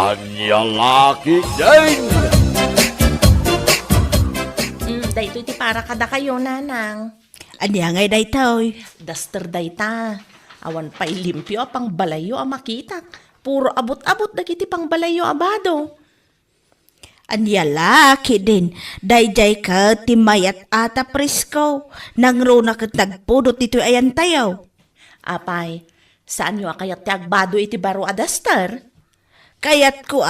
Anyang laki din! Dayto iti para kada kayo, nanang. Anya ngay daytoy. Duster dayta. Awan pa'y limpyo apang balayo a makita. Puro abot-abot dagiti pang balayo abado. Anya laki din. Dayjay ka timayat ata presko. Nangro na kat nagpudot ito ayan tayo. Apay, saan nyo akayat ti agbado iti baro a duster? Kayat ko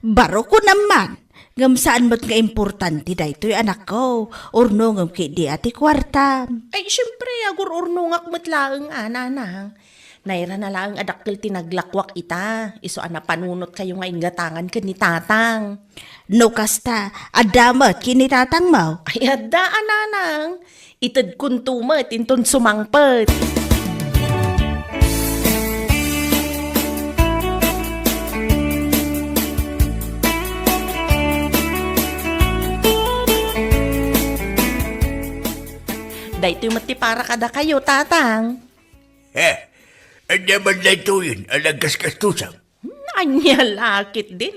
baro ko naman. Ngam saan mo't nga importante daytoy anak ko. Urno ngam kidi ati kwarta. Ay, syempre, agur-urnungak matlaang nanang. Naira na lang adakil tinaglakwak ita. Iso ana panunot kayo nga ingatangan ka ni tatang. No kasta, adamat kinitatang mo. Ay, adaan nanang. Itad kuntumat, inton sumangpet. Dahito mati para kada kayo, tatang. Anya man na ito yun, alagas-kastusang. Anya lakit din.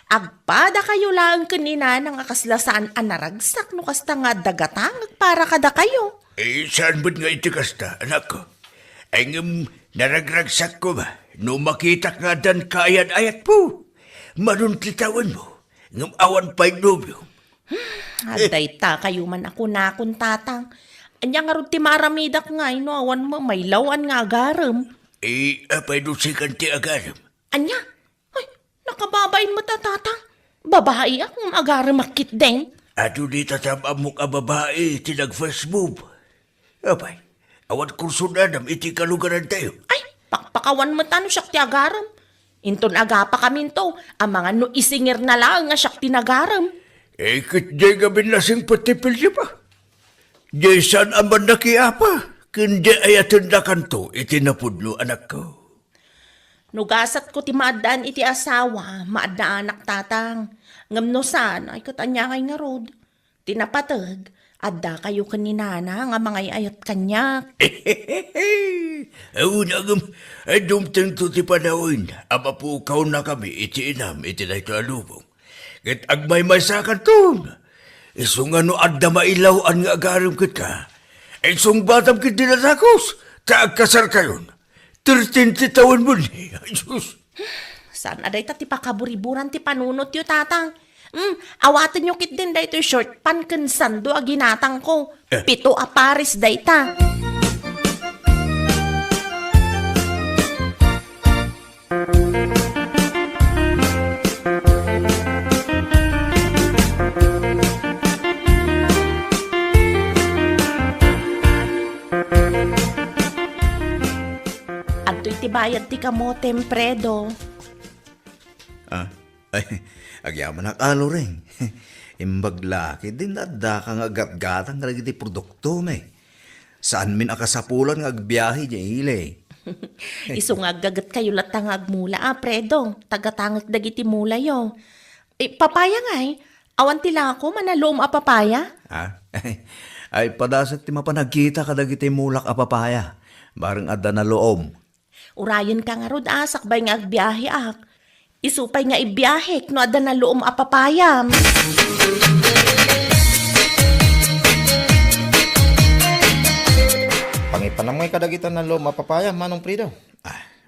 Agpada kayo lang kanina ng akaslasaan anaragsak no kasta nga dagatang para kada kayo. Saan ba't nga ito kasta, anak ko? Ay naragragsak ko ba? No makita nga dan kaayat-ayat po. Manuntitawan mo. Ngam awan pa'y nobyo. Aday ta kayo man ako nakon tatang. Anya nga rin ti maramidak nga no awan mo may lawan nga agaram. Apay nusikan ti agaram. Anya? Ay, nakababain mo tatang. Babae akong agaram makit din. Ato di tatamamok a babae ti nag-first move. Apay, awan kursunadam iti kalugaran tayo. Ay, pakpakawan mo tano siyak ti agaram. Inton agapa kami to, ang mga no isingir na lang nga siyak ti nagaram. Kitjay nga binasing patipil siya pa. Jay saan aman nakiapa. Kundi ayatun na kanto itinapudlo anak ko. Nugasat ko ti maadaan iti asawa, maadaan anak tatang. Ngam no saan, ay katanya kay nga rod. Tinapatag, adda kayo kaninana nga mga ayat kanyak. Aunagam, dumtang to ti panahon, amapukaw na kami iti inam iti na ito alubong. Kat agmay masakan to. Isong ano adda mailawan nga agaram kit ka. Isong batam kit dinatakos. Taag kasar kayon. 13 taon mo ni. Ay, sus. Saan aday ta ti pakaburiburan ti panunot yo tatang. Awatin nyo kit din da ito short pan kansando a ginatang ko. 7 a pares da ita. Iti bayad ti kamote, Predo. Ay, agyaman nakalo rin. Imbaglaki din adda kang agat-gatang nga iti produkto may. Saan min akasapulan nga agbiyahe di ile. Iso nga gagat kayo latang agmula, Predo. Tagatangag dagiti mula yo. Papaya nga awan tila ako manalom a papaya. Ay padasat ti mapanagkita kadagiti mulak a papaya. Bareng adda na loom. Urayan ka nga rod sakbay nga agbiyahe ak. Isupay nga ibiyahe no ada na loom a papayam. Pangipanamay kadagitan na loom a papaya, manong Prido.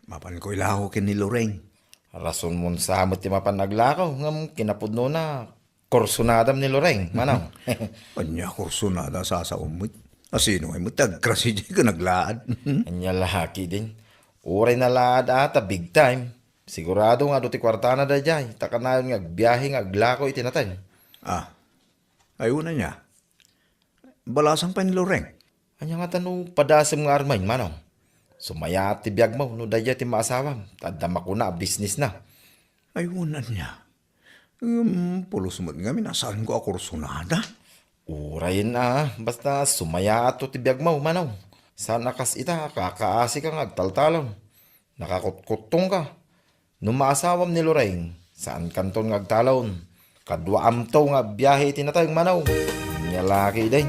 Mapan ko ilaho kin ni Loreng. Rason mo sa amot ti mapan naglakaw, ngam kinapudno na korsunadam ni Loreng, manong. Anya kursunada sa umit. Asino ay mo tagkrasi di ka naglaad. Anya lahaki din. Uray na laad ata, big time. Sigurado nga do ti kwartana da jay. Takanayon nga agbiyahe nga aglako itinatay. Ayuna niya. Balasang pa ni Loreng. Anya nga tanong padasam nga armay, manong. Sumaya ti biyag mo, no da jay ti maasawam. Tadama ko na, business na. Ayuna niya. Pulos mo nga minasaan ko ako kursunada. Uray na, basta sumaya ato ti biyag mo, manong. Sa nakas ita, kakaasi kang agtaltalon. Nakakutkutong ka. Nung maasawam ni Loreng, saan kanton ngagtalon. Kadwa amto nga biyahe tinatayong manaw. Nyalaki day.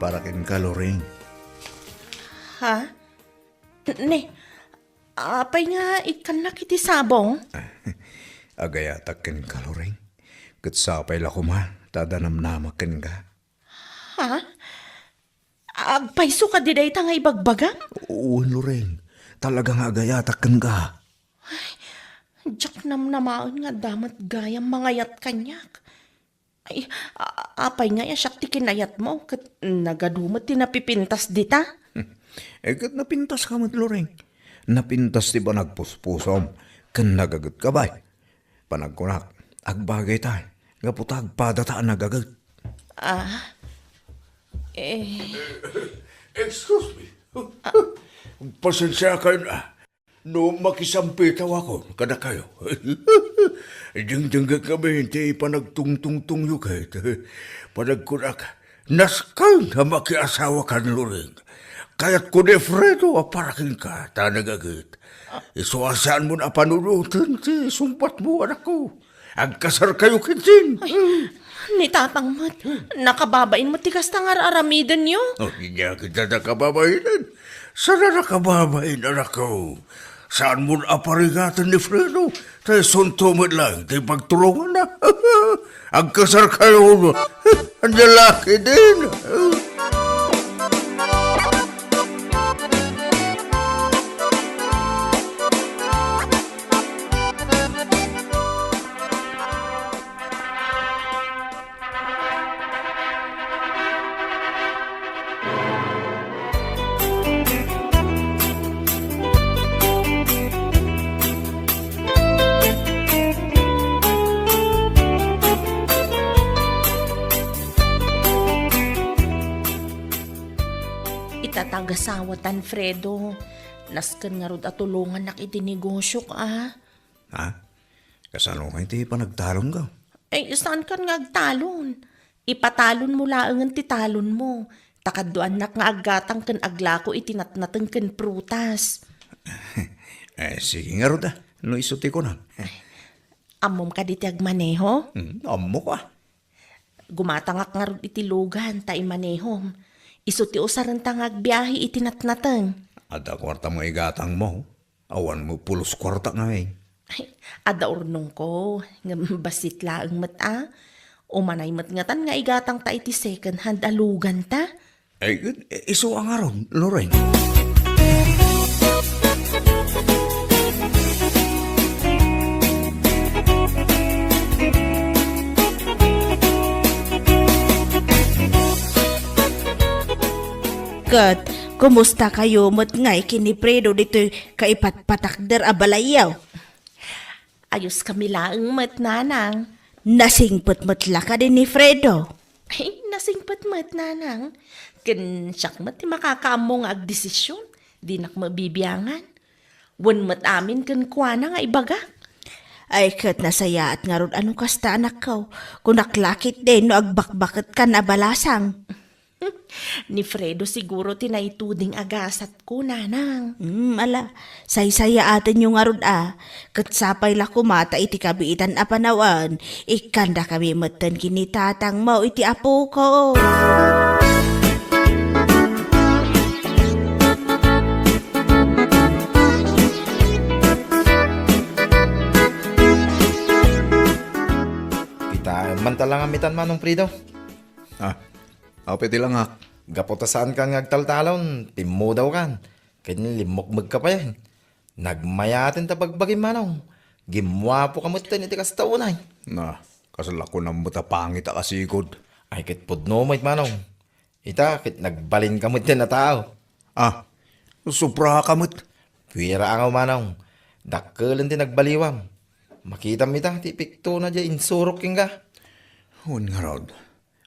para kin ka, Loreng. Ha? Ne, apay nga ikan na kiti sabong? Agayatak kin ka, Loreng. Katsapay la kuma, tadanamnamakin ka. Ha? Agpaiso ka di day nga ibagbagang? Oo, Loreng. Talagang agayatak kin ka. Diyak namnamaon nga damat gayang mangayat kanyak. Ay, apay nga siyak ti kinayat mo, kat nagadumot ti napipintas dita. Kat napintas ka mat, Loreng. Napintas ti ba nagpuspusom, kan nagagat ka ba? Panagkunak, agbagay tayo, ngaputag padataan nagagat. Excuse me. Pasensya kayo na. No makisampitaw ako, kada kayo. Ding-dingga kami, hindi panagtungtungtung yung kahit. Panagkunak, naskal na makiasawa ka ng Loreng. Kaya't ko ni Fredo, aparakin ka, tanagagit. Isuasaan mo na panunutin, sumpat mo, anak ko. Agkasar kayo kinsin. Ni tatang mat, nakababain mo tikas tangar aramidan nyo. Oh, hindi kita nakababayin. Sana nakababayin, anak ko. Saan mo aparigatan ni Fredo? Tayo sunto mo lang, tayo pagtulungan na. Ang kasar kayo, ang lalaki din. Itatagasawa Fredo. Nasken nga rod atulungan nak iti negosyo ka. Ha? Kasano kayo ti panagtalong ka? Eh, saan kan nga agtalon? Ipatalon mo laangan ti talon mo. Takadduan nak nga aggatang ken aglako itinatnateng ken prutas. Sige nga Roda. No isuti ko na. Amom ka diti agmaneho? Amo ka. Gumatangak nga rod iti lugan ta imanehom. Isu ti usaran tang agbiyahe itinatnateng. Ada kwarta mo igatang mo. Awan mo pulos kwarta nga eh. Ada urnong ko, nga basit laang mata. Umanay matngatan nga igatang ta iti second hand alugan ta. Iso ang aron, Loreng. Kat, kumusta kayo mo't ngay kini Fredo dito kaipatpatakder abalayaw? Ayos kami laang mat nanang. Nasingpot mo't laka din ni Fredo. Ay, nasingpat mat nanang. Ken siyak mat ti makakaamong agdesisyon. Di nak mabibiyangan. Wan mat amin ken kuana nga ibagak. Ay kat nasaya at nga ron ano kasta anak ko. Kung naklakit din no agbakbakit ka na balasang. Ni Fredo siguro tinaituding agasat ko, nanang. Ala, say-saya atin yung arod Katsapay la kumata iti kabiitan apanawan. Ikanda kami matan kinitatang mo iti apo ko. Kita mantalang amitan manong Fredo. Apiti lang ha. Gapotasaan ka nga agtaltalon, timo daw kan. Kaya limokmag ka pa yan. Nagmayatin ta pagbagay manong. Gimwapo ka mo ito iti kastaunay. Na, kasala ko na muta pangit kasigod. Ay kit pudno mo manong. Ita kit nagbalin ka mo ito na tao. Supra ka mo't. Pwera ang manong. Dakkelan ti nagbaliwam. Makita mo ita, ti pikto na dya insurok king ka. Hun nga Rod.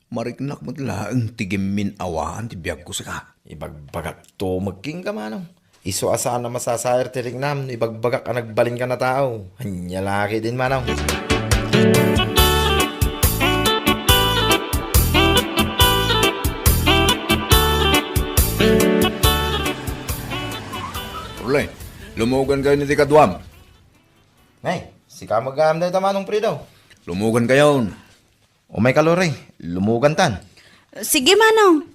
Mariknak mo't laang tigim awaan ti biyag ko sa ka. Ibagbagak to magking ka manong. Iso asaan na masasayar ti ringnam, ibagbagak ka nagbalin ka na tao. Hanyalaki din manong. Ulay, lumugan kayo ni Tikadwam. Ay, si ka mag-aamday ta manong Fredo. Lumugan kayo. O may kalori, lumugan tan. Sige manong.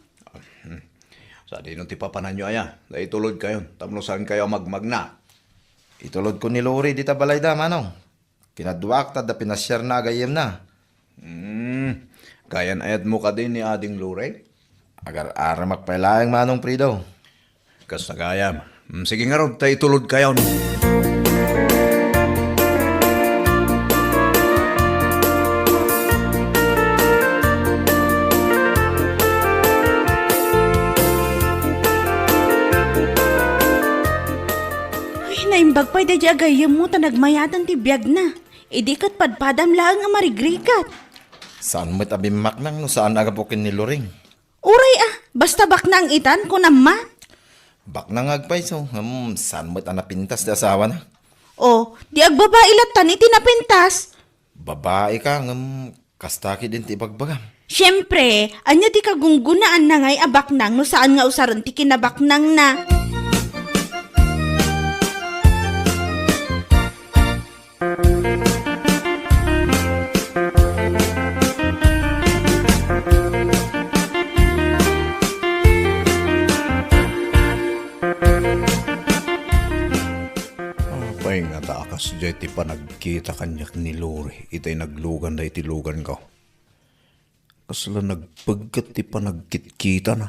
Sa di ti papanan nyo aya, dahil tulod kayo, tapno saan kayo magmagna. Itulod ko ni Lori di tabalay da, manong. Kinaduak ta da pinasyar na agayem na. Kayan ayat mo ka din ni Ading Lure. Agar-ara magpailayang manong Prido. Kas na kayam. Sige nga ron, tayo tulod kayo. Ay, naimbag pa'y da di agayam mo ta nagmayatan ti biyag na. Idi kat padpadam lang nga marigrikat. Saan mo't abimak nang no saan agapukin ni Loring? Uray basta bak na ang itan ko naman. Bak na ngagpay so, saan mo't anapintas di asawa na? O, di agbabae latan iti napintas. Babae ka, kastaki din ti bagbagam. Siyempre, anya ti kagunggunaan na ngay abaknang no saan nga usaron ti kinabaknang na. Pay nga takas dyan ti pa nagkita kanyak ni Lore. Itay naglugan da iti lugan ko. Kasla nagpagkat ti pa nagkitkita na.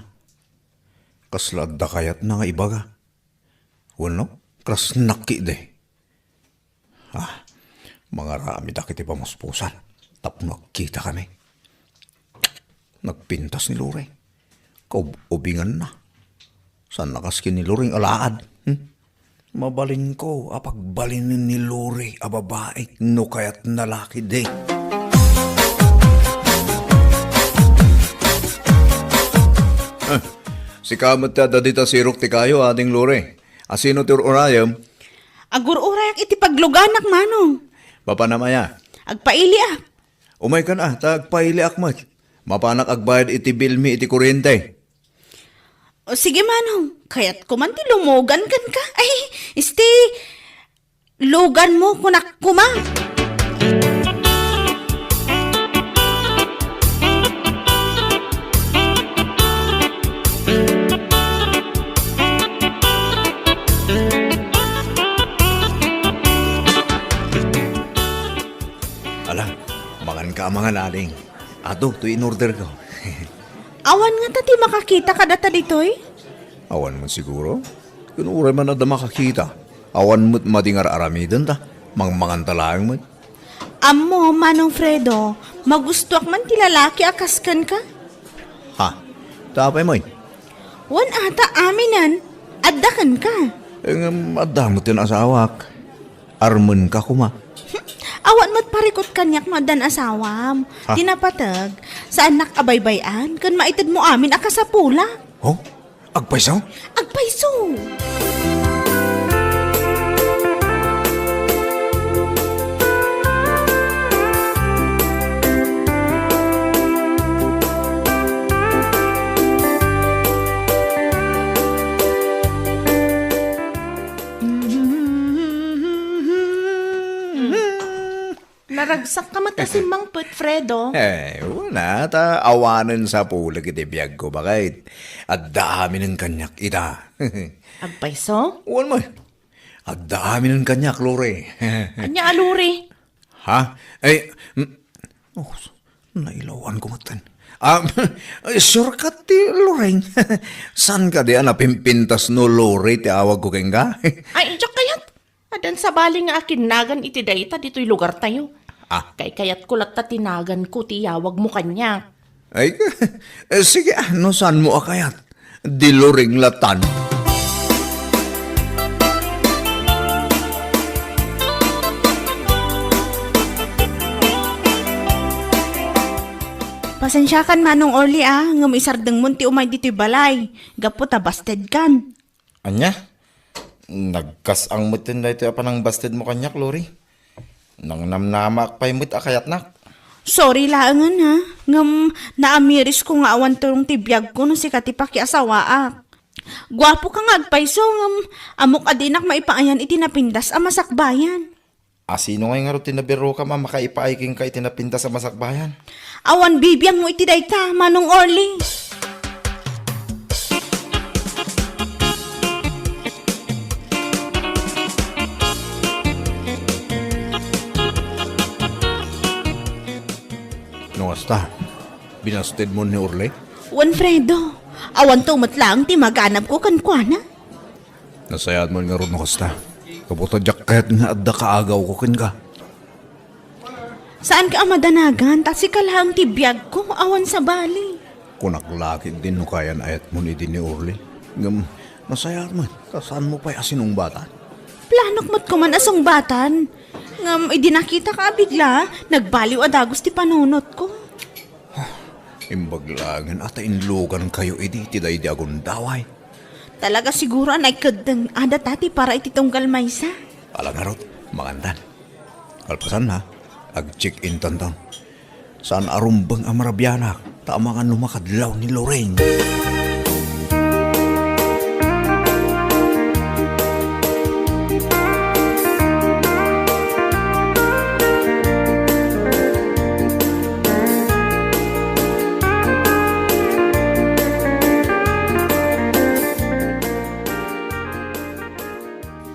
Kasla adda kayat na nga ibaga. Wano? Kras naki de. Mga rami da kiti pamuspusan. Tapno nagkita kami. Nagpintas ni Lore. Kaubingan na. San nakaskin ni Lore alaad? Mabalin ko, apagbalinin ni Lore, babae, no kaya't nalaki de. Si kamat ta dadita sirok ti kayo, ading Lore. Asino ti urayam? Agur-urayak iti pagluganak manong. Papanamaya. Agpaili Umay ka na, tagpaili akmat. Mapanak agbayad iti bilmi iti kuryente. O sige manong, kaya't kuman ti lumogan kan ka. Ay, lugan mo kunak kuma. Ala, mangan ka mga naling. Ato, to in order ko. Awan nga tati makakita ka data ditoy. Awan mo siguro? Kunuray man na da makakita. Awan mo't madingar aramidan ta. Mangmangan talayang mo. Amo, Manong Fredo, magustuak man ti lalaki akaskan ka? Ha? Tapay mo. Wan ata aminan, addakan ka. Adamot yun asawak. Arman ka kuma. Awan mo't parikot kanyak madan asawam. Ha? Tinapatag, sa anak abaybayan, kan maitid mo amin akasapula. Oh? Agpaisaw? Agpaiso! Naragsak ka mata si Mang Put, Fredo. Wala ta. Awanan sa pulag iti biyag ko bakit. At dami ng kanyak ita. Agpaiso? Uwan mo. At dami ng kanyak, Lore. Anya aluri. Ha? Nailawan ko matan. Sure ka ti, Loreng. San ka di napimpintas no, Lore, ti awag ko keng ka? Ay, injak kayat. Adan sa baling nga akinagan iti dayta dito'y lugar tayo. Kay kayat kulat ta tinagan ko ti yawag mo kanya. Ay, sige, no saan mo akayat? Di Loreng latan. Pasensya kan Manong Orly ngam isardeng mun ti umay dito'y balay. Gapo ta busted kan. Anya? Nagkasang mutin na ito pa ng busted mo kanyak, Lori. Nang namnamak pa'y mut akayat nak. Sorry laangan ngam naamiris ko nga awan turong tibiyag ko no si katipaki asawaak. Gwapo ka nga agpaiso ngam amok adinak maipaayan iti napindas a masakbayan. Sino ngay nga ro tinabiro ka makaipaaiking ka itinapinta sa masakbayan? Awan bibiyang mo iti dayta, Manong Orly. Kasta, binasted mo ni Orle? Wan Fredo, awan tumat lang ti maganap ko kan kuana. Nasayad mo nga ron no kasta. Kabutadyak kahit nga adda kaagaw ko kin ka. Saan ka amadanagan? Ta si kalahang ti biyag ko awan sa bali. Kunaklakit din no kayan ayat mo ni din ni Orle. Ngam, nasayad mo. Saan mo pa'y asinong bata? Planok mo't ko man asong batan. Ngam, idinakita ka bigla. Nagbaliw adagos ti panunot ko. Imbaglangan at inlugan kayo iti tiday di agon daway. Talaga siguro anay kadang ada tati para ititunggal maysa. Alangarot, magandan. Kalpasan na, ag-check-in tantan. Saan arumbang amarabianak, taamangan lumakadlaw ni Lorraine.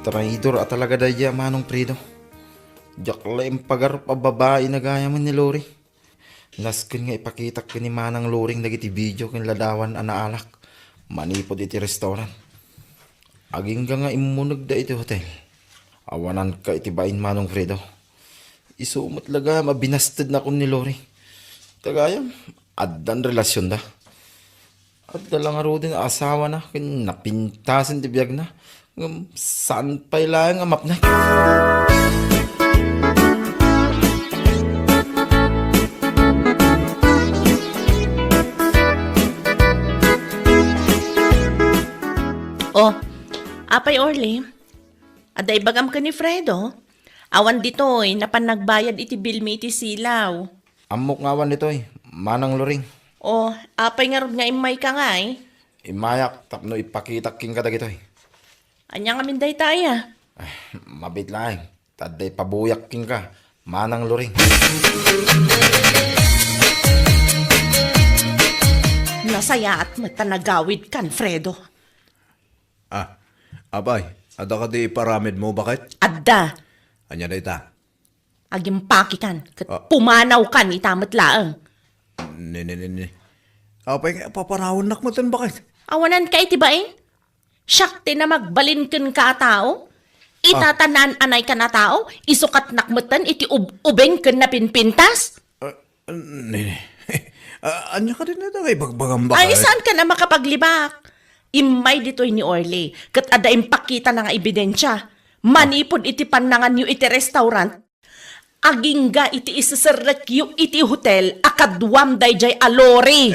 Traidor at talaga daya manong Fredo. Diyak laim pagar pa babae na gaya man ni Lori. Naskin nga ipakita ka ni manang Loring dagiti video kin ladawan anaalak. Manipod iti restaurant. Aging nga imunag da iti hotel. Awanan ka iti bain manong Fredo. Isumot laga mabinasted na kun ni Lori. Tagayam, addan relasyon da. At dalang aro din asawa na kin napintasin ti biyag na. Saan pa ilang amap na? Oh, apay Orly. Aday bagam ka ni Fredo. Awan ditoy, napan nagbayad iti bill mi iti silaw. Amok ngawan nito manang Loring. Oh, apay nga rod nga imay ka nga eh. Imayak tapno ipakita king kadagito Anya nga minday taya. Mabit lang. Taday pabuyak king ka. Manang Loring. Nasaya at matanagawid kan, Fredo. Abay, ada ka di paramid mo bakit? Adda, Anya na ita? agimpaki kan, kat pumanaw kan itamat laang. Ni. Abay, paparawon nakmatan bakit? Awanan ka itibain? Syakti na magbalin kan ka tao? Itatanan anay ka na tao? Isukat nakmatan iti ubeng kan na pinpintas? Ni. Anya ka din na ita kay bagbagam bakit? Ay, saan ka na makapaglibak? Imay dito'y ni Orly, kat ada impakita na nga ebidensya. Manipod iti panangan yu iti restaurant, agingga iti isasarek yu iti hotel, akadwam dayjay alori.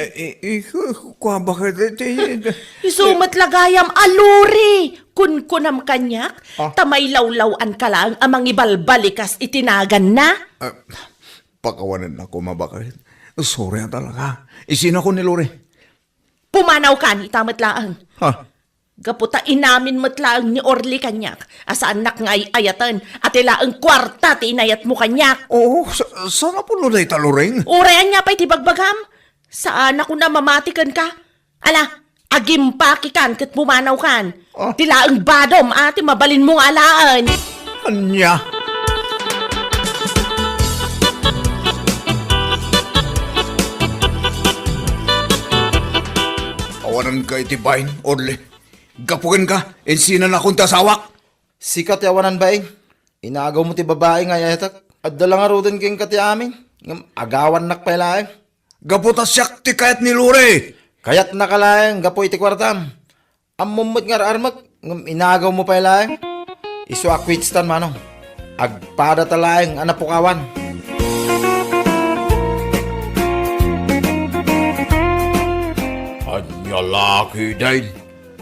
Kwa bakit iti? Isumat lagayam alori. Kunam kanyak, tamay lawlawan ka lang amang ibalbalikas itinagan na. Pakawanan ako mabakit. Sorry talaga. Isin ako ni Lore. Pumanaw ka ni tamat laang. Ha? Gaputa inamin mo't laang ni Orly kanyak. Asa anak nga ayatan at ilaang kwarta ti inayat mo kanyak. Oo, saan na po Lore ita Loreng? Urayan niya pa'y tibagbagam. Saan ako na mamatikan ka? Ala, agimpaki kan kat pumanaw kan. Tilaang badom ati mabalin mong alaan. Anya? Awanan ka itibain, Orle. Gapukin ka, insinan akong tasawak. Sikat yawanan baing. Inaagaw mo ti babae nga yatak. At dalang arudan king kati amin. Agawan nak pailaeng. Gaputas siyak ti kayat ni Lore. Kayat nakalaeng gapo iti kwartam. Ammumot nga armak. Inaagaw mo pailaeng. Isu akwitstan manong. Agpada talaeng anapukawan. Anya laki dain.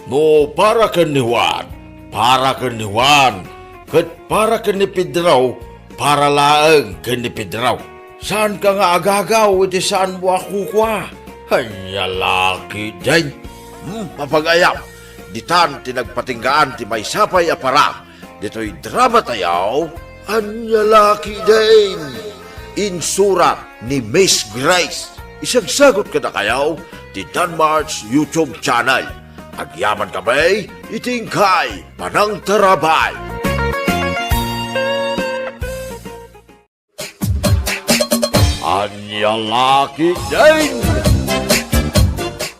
No, para ka ni Juan. Para ka ni Juan. Kat para ka ni Pedraw. Para laang ka ni Pedraw. Saan ka nga agagaw? Iti saan mo ako kwa? Anya laki dain. Papagayam. Ditan tinagpatinggaan ti may sapay apara. Dito'y drama tayaw. Anya laki dain. Insurat ni Miss Grace. Isang sagot ka na kayaw ti Danmar's YouTube channel. Agyaman kabay, itingkay, panang tarabay. Anyang laki din!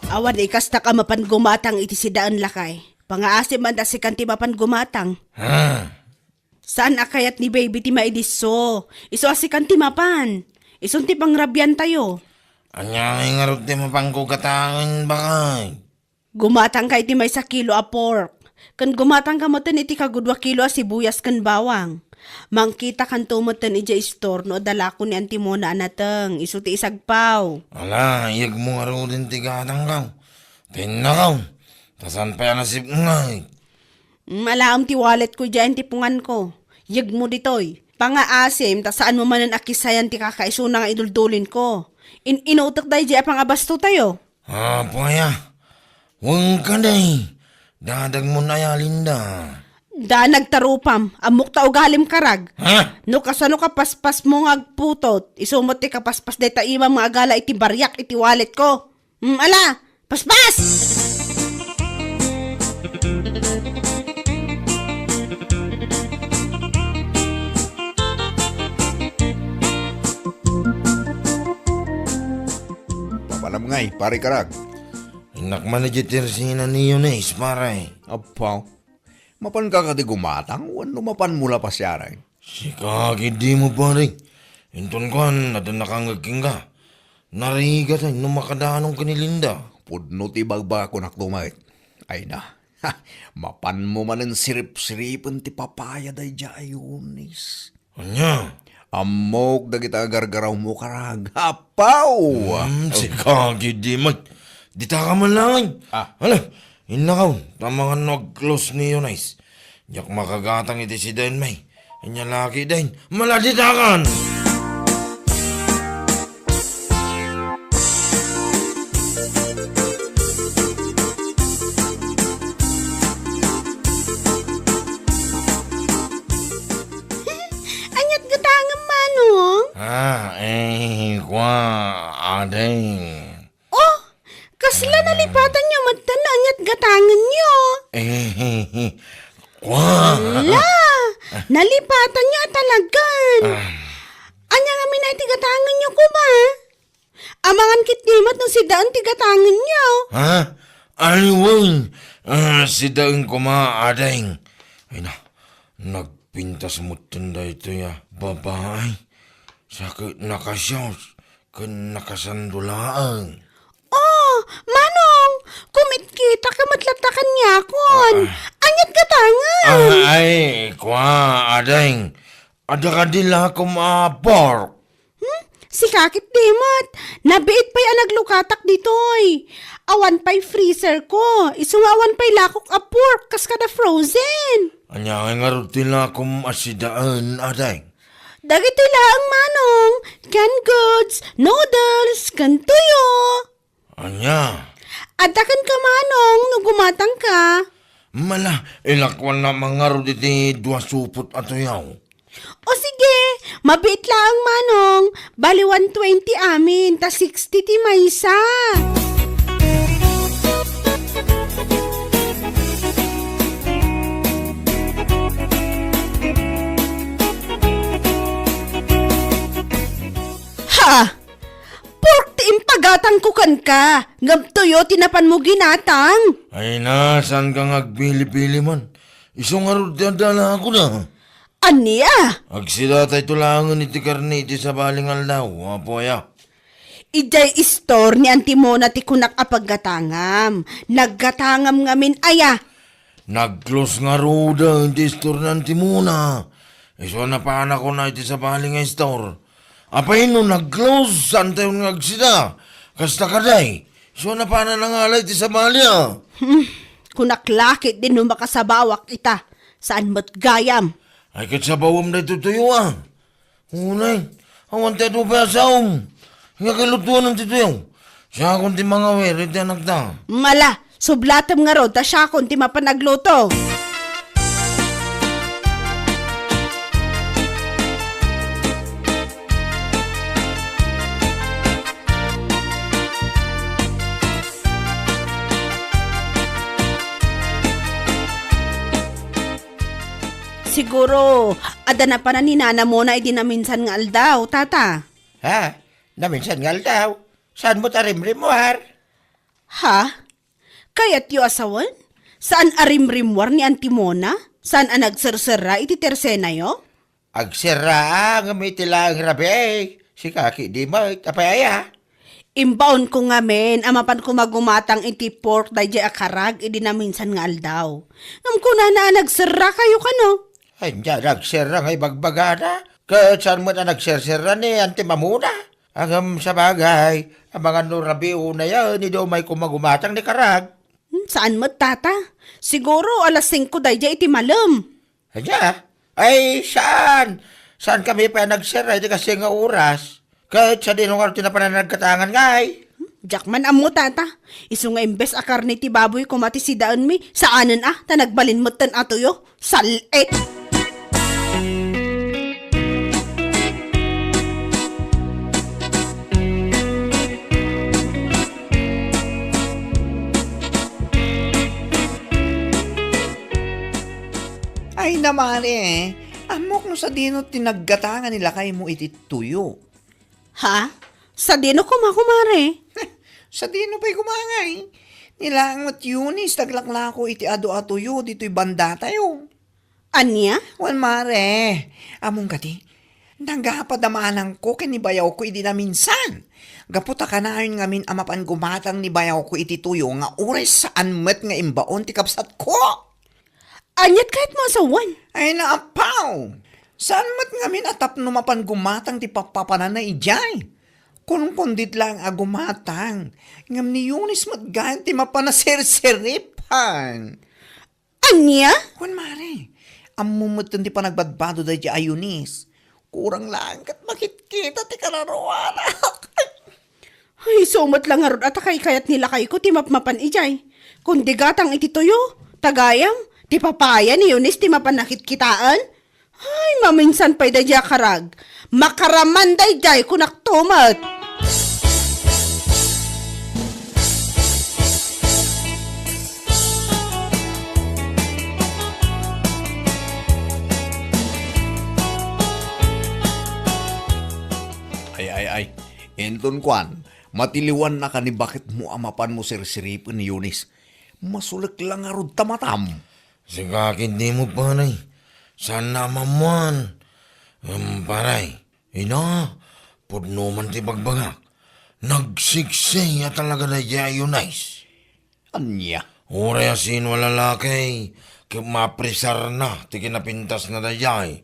Awan ikas na ka mapan gumatang iti si daan lakay. Pangaasim man da si kanti mapan gumatang. Saan akayat ni baby ti maidiso? Iso asi kanti mapan. Isun ti pangrabyan tayo. Anyang nga rin ti mapangkugatangin bakay. Gumatang ka iti may sa kilo a pork. Kan gumatang ka mo iti kagudwa kilo a sibuyas kan bawang. Mangkita kan tumutan ija store no dala ko ni Antimona anateng. Isu ti isagpaw. Ala, iyag mo nga rin ti gatang kaw. Tinakaw. Tasan pa yan nasip ngay. Malaam ti wallet ko dyan ti pungan ko. Yag mo ditoy. Pangaasim, ta saan mo man ang akisayan ti kakaisuna nga iduldulin ko. Inuutok dahi dyan pangabasto tayo. Paya. Huwag ka day. Dadag mo na ya, Linda. Da nagtarupam, amok ta ugalim karag. Ha? No kasano ka paspas mo nga agputot, isumot ti kapaspas day ta ima mga agala iti baryak iti wallet ko. Ala, paspas! Papalam ngay, pare karag. Inak man na sina niyo na isparay. Apaw. Mapan ka kati gumatang, wano mapan mula pa siya rin. Si kaki di mo pare. Inton kan, nadan nakangagking ka. Nariga tayo nung makadanong kanilinda. Pudno ti bagba ko naktumait. Ay na, mapan mo man ang sirip-siripan ti papaya day jayonis. Anya? Amok dagita gargaraw mo karag. Apaw! Si kaki di mo. Dita ka man lang. Hala, inakaw. Tama nga nag-close ni Yunais. Yak makagatang iti si Dain may. Inya laki Dain. Maladitakan! Anyat gatangam manong? Kwa, adeng. Oh, kasla nalipatan niyo matan na anyat gatangan niyo. Kwa. La, nalipatan niyo talagan. Anya nga minay tigatangan niyo ko ba? Amangan kitnimat ng si daan tigatangan niyo. Ha? Ayun. Si Dain kumaadeng. Ay na, nagpintas mo tanda ito ya. Babae. Sakit nakasyos. Kan nakasandulaan. Oh, manong, kumit kita ka matlatakan niya kon. Anyat gatangan. Ay, kwa, adeng. Ada ka dila kumapor. Si kakit dimot, nabiit pa'y naglukatak ditoy. Awan pa'y freezer ko, isungawan pa'y lakok a pork, kas kada frozen. Anya nga rutila kumasidaan, adeng. Dagiti lang manong, canned goods, noodles, kantuyo. Anya? Adakan ka manong, no gumatang ka. Mala, ilakwan na mga ruditi dua supot ato yaw. O sige, mabiit lang manong, bali 120 amin, ta 60 ti maysa. Ha! Pork ti impagatang kukan ka. Ngabtoyo tinapan mo ginatang. Ay na, saan ka ngagbili-pili man? Isong arod dala ako na. Aniya? Agsida tayo tulangan iti karne iti sa baling aldaw, apoya. Ijay istor ni Antimona ti kunak apaggatangam. Naggatangam ngamin aya. Nag-close nga roda, iti store ng timuna. Iso na pa anak ko na iti sa baling store. Apay no nag-close, saan tayo ngagsida? Kasta ka day. Iso na pa na nangalay iti sa balya. Kunak lakit din no makasabawak ita. Saan mo't gayam? Ay kat sa bawam na itutuyo ah. Unay, awan tayo pa saom. Nga kalutuan ng tituyo. Siya akong ti mga weri ti anak ta. Mala, sublatam nga rod, ta siya kung ti mapanagluto. Siguro, ada na pa na ni nana mo na idinaminsan nga aldaw, tata. Ha? Naminsan ngal daw. Saan mo tarimrim mo, har? Ha? Kaya't yu asawan? Saan arimrimwar ni Antimona? Saan ang nagsarsara iti tersena yo? Agsira nga may tilang rabi. Si kaki di mo, tapaya. Imbaon ko nga men, amapan ko magumatang iti pork dayjay akarag, idi na minsan nga aldaw. Ngam ko na nagsara kayo kano? Ay, niya, nagsira nga ibagbagana. Kahit saan mo na nagsira ni Auntie Mamuna. Ang sa bagay, ang mga nurabi una yan, hindi daw may kumagumatang ni Karag. Saan mo tata? Siguro alas 5 dayjay iti malam. Anya? Ay, saan? Saan kami pa nagsira? Hindi kasi nga oras. Kahit sa dinungar tinapananagkatangan nga ay. Jakman amo tata. Isu nga imbes akar ni ti baboy kumati si daan mi. Saanan ta nagbalin mo tan atoyo. Salit! Ay naman amok no sa dino tinaggatangan nila kay mo iti tuyo. Ha? Sa dino kumakumare? Sa dino pa'y kumangay. Nilang mat Yunis, taglaklako iti ado-atuyo, dito'y banda tayo. Anya? Wan mare, among kati, nagapadamanang ko kinibayaw ko iti na minsan. Gaputa ka na yun ngamin amapan gumatang ni bayaw ko iti tuyo nga oras saan met nga imbaon ti kapsat ko. Anyat kahit mo asawan? Ay naapaw! Saan mat ngamin atap numapan gumatang ti papapanan na ijay? Kung kundit lang agumatang, ngam ni Yunis mat gayan ti mapanaser-seripan. Anya? Kung mare, amumutan ti panagbadbado da di ayunis. Kurang lang kat makikita ti kararuanak. Ay, sumat lang nga ron at kayat nila kay ko ti mapmapan ijay. Kundi gatang iti tuyo, tagayam, ti papaya ni Yunis ti mapanakit kitaan. Ay, maminsan pa'y dadya karag. Makaraman dayjay kunak tumat. Ay. Enton kwan, matiliwan na ka ni bakit mo amapan mo sirsiripin ni Yunis. Masulik lang nga rod tamatam. Sigakin di mo panay. Saan naman man? Paray, ina, pudno man ti bagbagak. Nagsiksay at talaga na yayo nice. Anya? Uri asin wala lakay. Mapresar na, ti kinapintas na dayay.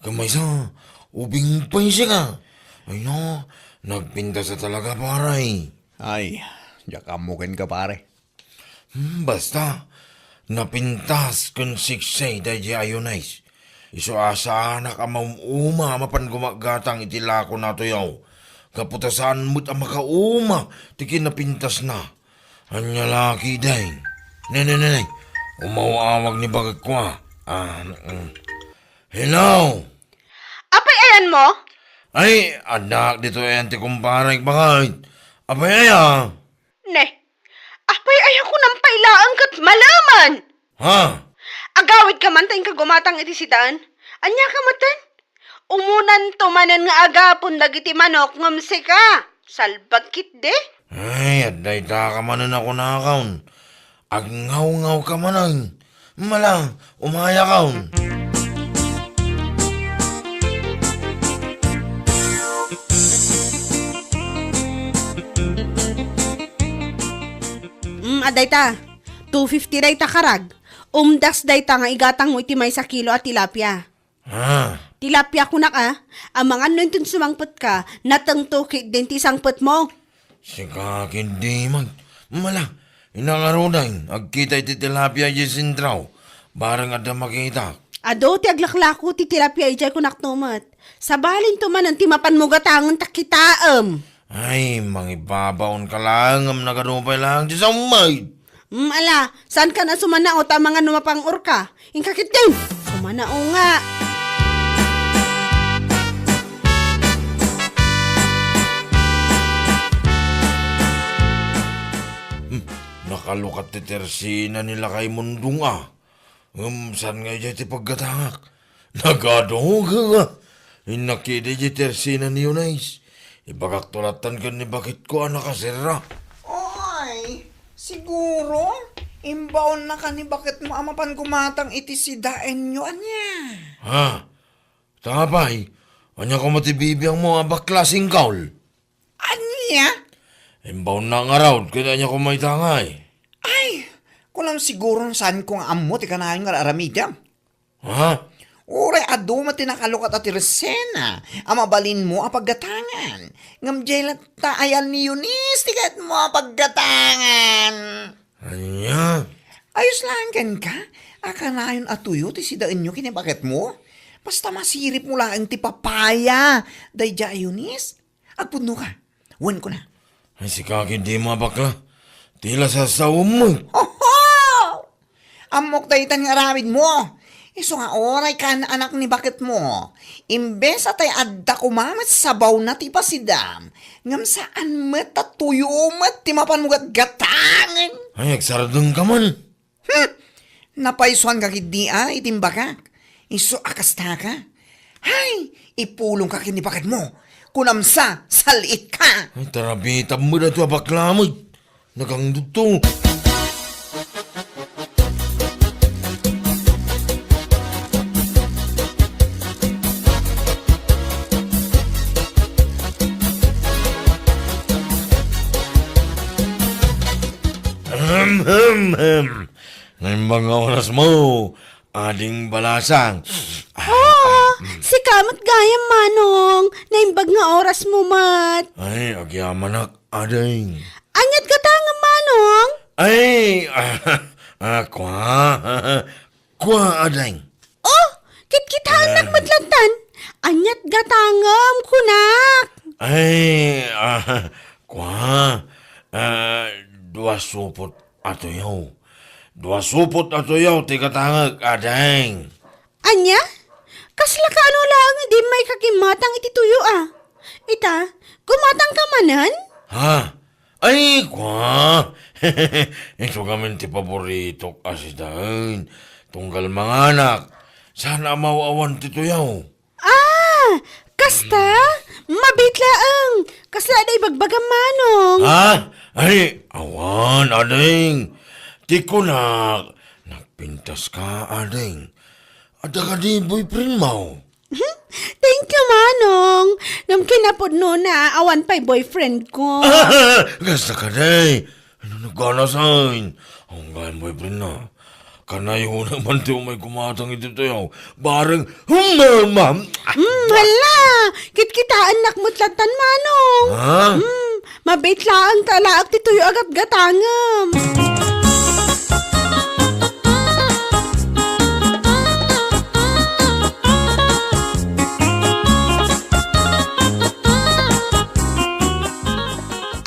Kamay sa, ubing pa siya. Ay no, nagpintas na talaga paray. Ay, jakamukin ka pare. Basta, napintas kun siksay dayay nice. Iso asa anak amam uma mapan gumagatang itilako na to yaw. Kaputasan mo't ang makauma, tikin napintas na. Anya laki day. Nenenenay, umawawag ni bagag kwa. Hello? Apay ayan mo? Ay, anak dito yan ti kumparay bakit? Abay aya. Ne, apay ayan ko ng pailaan kat malaman. Ha? Agawid ka man tayong kagumatang iti sidaan. Anya ka matan? Umunan tumanan nga agapon dagiti manok ngamsi ka. Salbagkit de. Ay, aday ta ka manan ako nakaon. Agngaw-ngaw ka manan. Malang, umaya kaon. Aday ta. 250 day ta karag. Umdas day ta nga igatang mo iti may sa kilo at tilapia. Ha? Tilapia ko na ka. Ang mga nuntin sumangpot ka, natangtukit din ti sangpot mo. Sikakin di man. Malang, inangarunan. Agkita iti tilapia jisindraw. Barang ada makita. Ado ti aglaklako ti tilapia ijay ko naktumat. Sa balin tumanan ti mapan mo gatangan takitaam. Ay, mangibabaon ka lang. Am naganupay lang di sa umay. Ala, saan ka na sumanao ta mga numapang orka? Inkakit din! Sumanao nga! Nakalukat ti tersina nila kay mundong saan nga dyan ti pagkatangak? Nagadong ka nga. Inakida ti tersina ni Yunais. Ibagaktulatan ka ni bakit ko anak ka sira. Oy, siguro, imbaon na ka ni bakit mo amapan kumatang iti si daen nyo, anya. Ha? Tapay, anya ko matibibiyang mo abaklasing kaul. Anya? Imbaw na nga raw, kaya anya ko may tangay. Ay, kulang siguro saan kong amo ti kanayon nga aramidam. Ha? Uray, ado matinakalukat at resena. Amabalin mo apaggatangan. Ngam jelat taayan ni Eunice, tigat mo apaggatangan. Anya? Ayos lang kan ka? Akanayon atuyo ti si daen nyo kinibakit mo? Basta masirip mo lang ti papaya. Dayja Eunice, agpuno ka. Wan ko na. Ay si Kaki di mo bakla. Tila sa sawom mo. Oho! Amok daytan nga aramid mo. Iso nga oray ka na anak ni bakit mo. Imbes atay adda kumamat sabaw na ti pasidam. Ngam saan met at tuyo met ti mapanugat gatangan. Ay, agsaradong ka man. Napaisuan ka kidi itimbakak. Iso akasta ka. Hay, ipulong ka kini bakit mo. Kunamsa, salit ka. Ay, tarabitab mo na ito bakla mo. Nagangduto. Ngayon mga oras mo, ading balasang. Si kamot gaya manong, naimbag nga oras mo mat. Ay, agyamanak, ading. Anyat ka ta nga manong? Ay, kwa, ading. Oh, kitkitahan madlantan. Anyat gatangam kunak. Ay, kwa, dua supot ato yaw. Dua supot ato yaw, tigatangag, ading. Anya? Kasla ka ano lang, di may kakimatang iti tuyo ah. Ita, kumatang ka manan? Ha? Ay, kwa. Ito kami ti paborito kasi dahil. Tunggal mga anak. Sana mawawan ti tuyaw. Ah, kasta? Mabitlaang. Kasla day bagbagang manong. Ha? Ay, awan, ading. Tikunak. Nagpintas ka, ading. Ada ka di boyfriend mo. Thank you, manong. Nang kinapod no na, awan pa'y boyfriend ko. Gasta ka day. Ano nagkanasain? Ang gayang boyfriend na. Kanayo naman tiyo may kumatang ito tayo. Bareng humamam. Hala, kitkitaan nakmutlatan manong. Ha? Mabitlaang talaak ti tuyo agat gatangam.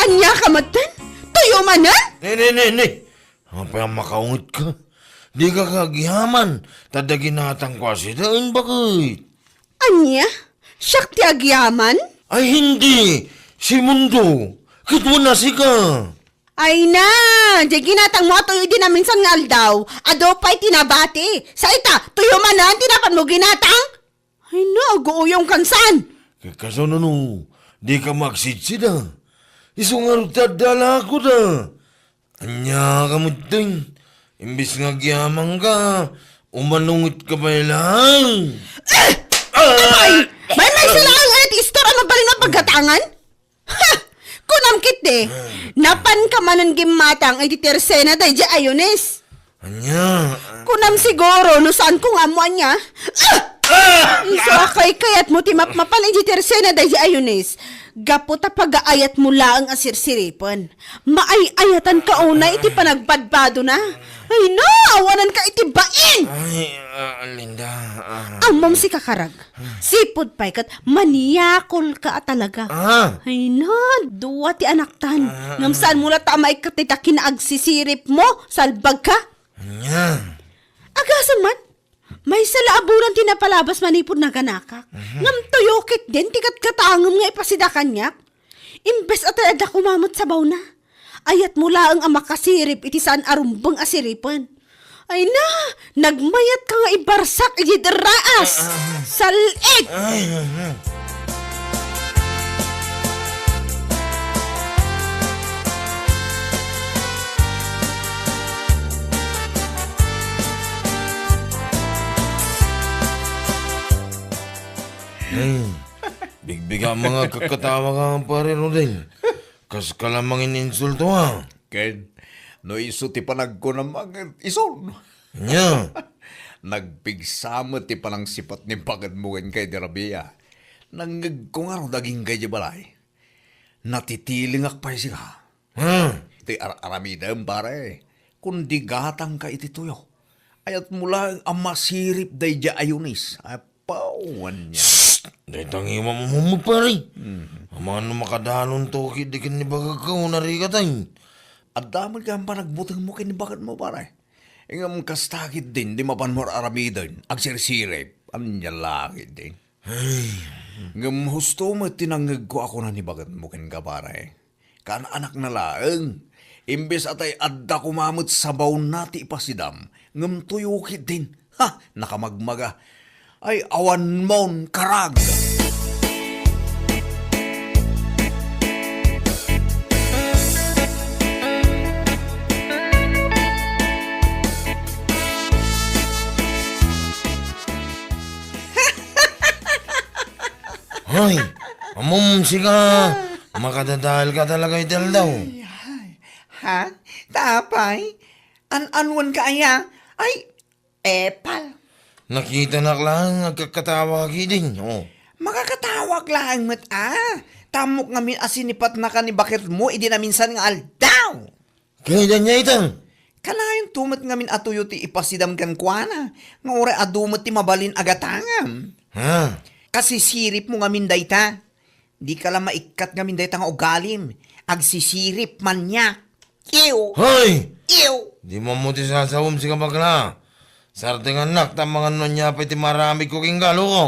Anya ka matan? Tuyo manan? Ne. Apa yang makaungot ka? Di ka kagihaman. Tadaginatang ko si dain bakit? Anya? Siyak ti agyaman? Ay hindi. Si Mundo. Kitwa na si ka. Ay na, di ginatang mo tuyo din na minsan nga aldaw. Ado pa'y tinabati. Sa ita, tuyo manan, tinapan mo ginatang? Ay na, aguuyong kansan. Kaso no, di ka magsitsida. Isungarot tadala ko da. Anya ka mo ting. Imbis nga giyamang ka, umanungit ka ba lang? May silang at istora mabalin na pagkatangan? Ha! Kunam kit napan ka manan gimatang ay titersena day di ayones. Anya? Kunam siguro no saan kung amo niya. Iso akay kayat mo timap mapan ay titersena day di ayones. Gapo ta pag-aayat mo laang asirsiripan. Maay-ayatan ka una iti panagbadbado na. Ay no, awanan ka iti bain! Ay, Linda. Amam si kakarag. Sipod pa'y kat maniyakol ka talaga. Ay na, duwa ti anak tan. Ngam saan mula tamay ka tita kinagsisirip mo, salbag ka. Anya? Agasan man, may salaabunan tinapalabas manipod na ganaka. Ngam tuyokit din, tikat katangam nga ipasida kanyak. Imbes at ada kumamot sa baw na. Ayat mula ang amakasirip iti saan arumbang asiripan. Ay na, nagmayat ka nga ibarsak iti deraas. Salig! Bigbiga mga kakatawa ka pare Rodel. Kas kalamangin insulto ha. Ken, no iso ti panag ko na mga ison. Nya, Nagpigsamot ti panang sipat ni pagad mo kay Derabia. Nangag ko nga ro daging kay balay. Natitilingak pa siya. ha? Ti aramidem pare. Kundi gatang ka iti tuyo. Ayat mula ang masirip day ja ayunis. Apawan niya. Dahil tangiwa mo pare. Aman makadanon to kidikin ni bagagaw na rigatay. At damag ka pa nagbutang mo kinibakat mo pare. Ingam kastakit din, di mapan mo aramidon. Ang sirsirip, ang nyalakit din. Ngam husto mo tinangag ko ako na nibagat mo kin ka pare. Kan anak na laeng. Imbes atay adda kumamot sa baw nati ipasidam. Ngam tuyukit din. Ha, nakamagmaga. Ay awan mon karag. Hoy, amom siga. Makadadahal ka talaga ital daw. Ha? Tapay? An-anwan ka aya? Ay, epal. Nakita na lang nagkakatawa kiding. Oh. Makakatawag lang mat Tamok ngamin asinipat na ka ni bakit mo, idi na minsan nga aldaw. Kaya niya itang. Kalayon tumat ngamin atuyo ti ipasidam kan kuana. Nga oray adumot ti mabalin agatangam. Ha? Kasi sirip mo ngamin dayta. Di ka lang maikat ngamin dayta nga ugalim. Agsisirip man niya. Ew! Hoy! Ew! Di mo mo ti sasawom si kabagla. Sarting anak, tamang ano niya pa iti marami ko king galo ko.